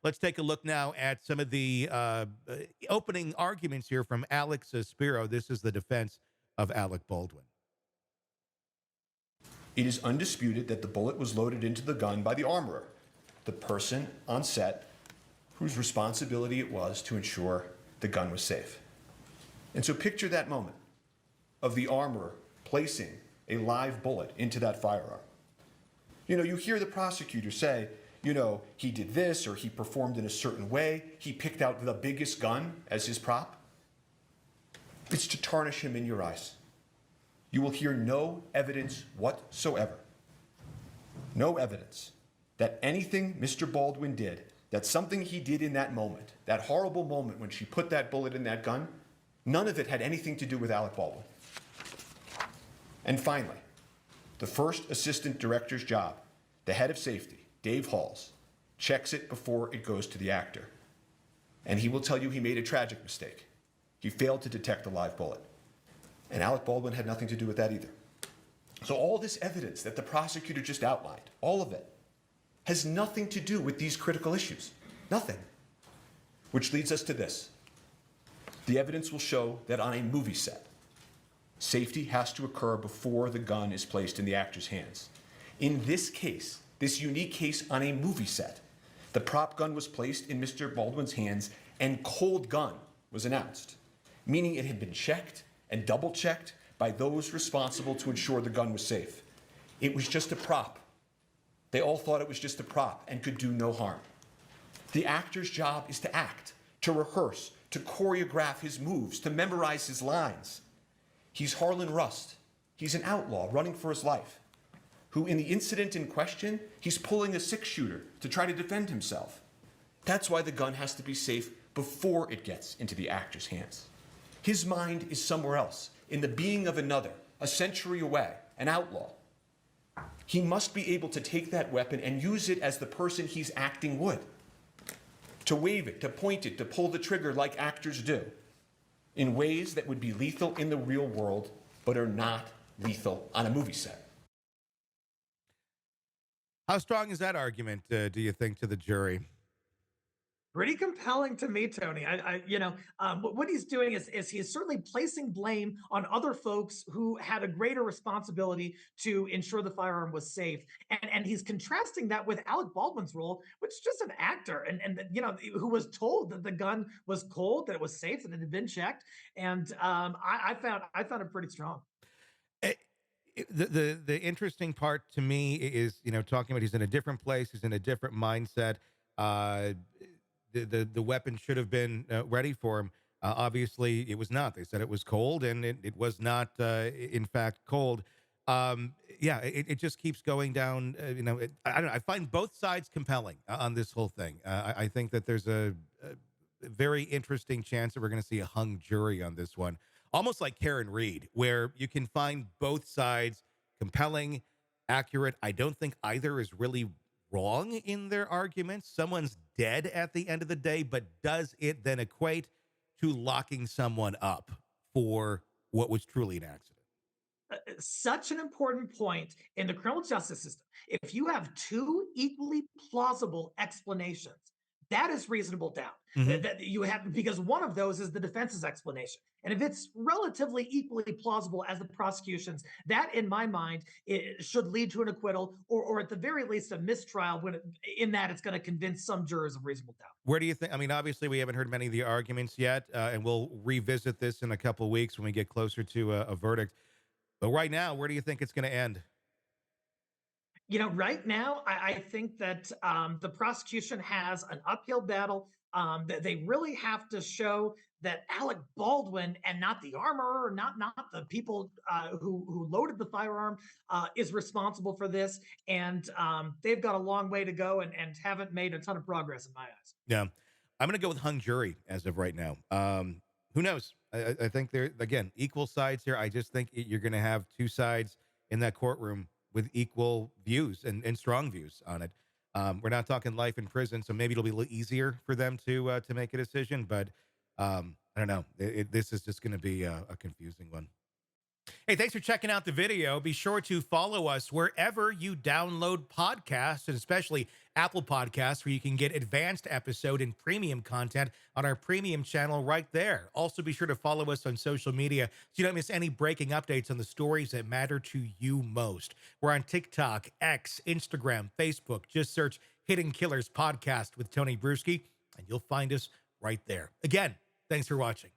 Let's take a look now at some of the opening arguments here from Alex Spiro. This is the defense of Alec Baldwin. It is undisputed that the bullet was loaded into the gun by the armorer, the person on set whose responsibility it was to ensure the gun was safe. And so picture that moment of the armorer placing a live bullet into that firearm. You know, you hear the prosecutor say, you know, he did this or he performed in a certain way. He picked out the biggest gun as his prop. It's to tarnish him in your eyes. You will hear no evidence whatsoever. No evidence that anything Mr. Baldwin did, that something he did in that moment, that horrible moment when she put that bullet in that gun, none of it had anything to do with Alec Baldwin. And finally, the first assistant director's job, the head of safety, Dave Halls, checks it before it goes to the actor. And he will tell you he made a tragic mistake. He failed to detect a live bullet. And Alec Baldwin had nothing to do with that either. So all this evidence that the prosecutor just outlined, all of it, has nothing to do with these critical issues. Nothing. Which leads us to this. The evidence will show that on a movie set, safety has to occur before the gun is placed in the actor's hands. In this case, this unique case on a movie set, the prop gun was placed in Mr. Baldwin's hands and cold gun was announced, meaning it had been checked and double checked by those responsible to ensure the gun was safe. It was just a prop. They all thought it was just a prop and could do no harm. The actor's job is to act, to rehearse, to choreograph his moves, to memorize his lines. He's Harlan Rust. He's an outlaw running for his life, who in the incident in question, he's pulling a six-shooter to try to defend himself. That's why the gun has to be safe before it gets into the actor's hands. His mind is somewhere else, in the being of another, a century away, an outlaw. He must be able to take that weapon and use it as the person he's acting would. To wave it, to point it, to pull the trigger like actors do, in ways that would be lethal in the real world, but are not lethal on a movie set. How strong is that argument, do you think, to the jury? Pretty compelling to me, Tony. What he's doing is he's certainly placing blame on other folks who had a greater responsibility to ensure the firearm was safe, and he's contrasting that with Alec Baldwin's role, which is just an actor, and who was told that the gun was cold, that it was safe, that it had been checked, and I found it pretty strong. The interesting part to me is, talking about he's in a different place, he's in a different mindset. The weapon should have been ready for him. Obviously, it was not. They said it was cold, and it was not, in fact, cold. It just keeps going down. I don't know. I find both sides compelling on this whole thing. I think that there's a very interesting chance that we're going to see a hung jury on this one, almost like Karen Reed, where you can find both sides compelling, accurate. I don't think either is really wrong in their arguments. Someone's dead at the end of the day, but does it then equate to locking someone up for what was truly an accident? Such an important point in the criminal justice system. If you have two equally plausible explanations, that is reasonable doubt. That you have, because one of those is the defense's explanation. And if it's relatively equally plausible as the prosecution's, that in my mind, it should lead to an acquittal or at the very least a mistrial in that it's going to convince some jurors of reasonable doubt. Where do you think, I mean, obviously we haven't heard many of the arguments yet, and we'll revisit this in a couple of weeks when we get closer to a verdict. But right now, where do you think it's going to end? Right now, I think that the prosecution has an uphill battle. That they really have to show that Alec Baldwin and not the armorer, not the people who loaded the firearm, is responsible for this. And they've got a long way to go and haven't made a ton of progress in my eyes. Yeah, I'm going to go with hung jury as of right now. Who knows? I think they're, again, equal sides here. I just think you're going to have two sides in that courtroom with equal views and strong views on it. We're not talking life in prison, so maybe it'll be a little easier for them to make a decision. But I don't know. This is just going to be a confusing one. Hey, thanks for checking out the video. Be sure to follow us wherever you download podcasts, and especially Apple Podcasts, where you can get advanced episode and premium content on our premium channel right there. Also, be sure to follow us on social media so you don't miss any breaking updates on the stories that matter to you most. We're on TikTok, X, Instagram, Facebook. Just search Hidden Killers Podcast with Tony Brueski, and you'll find us right there. Again, thanks for watching.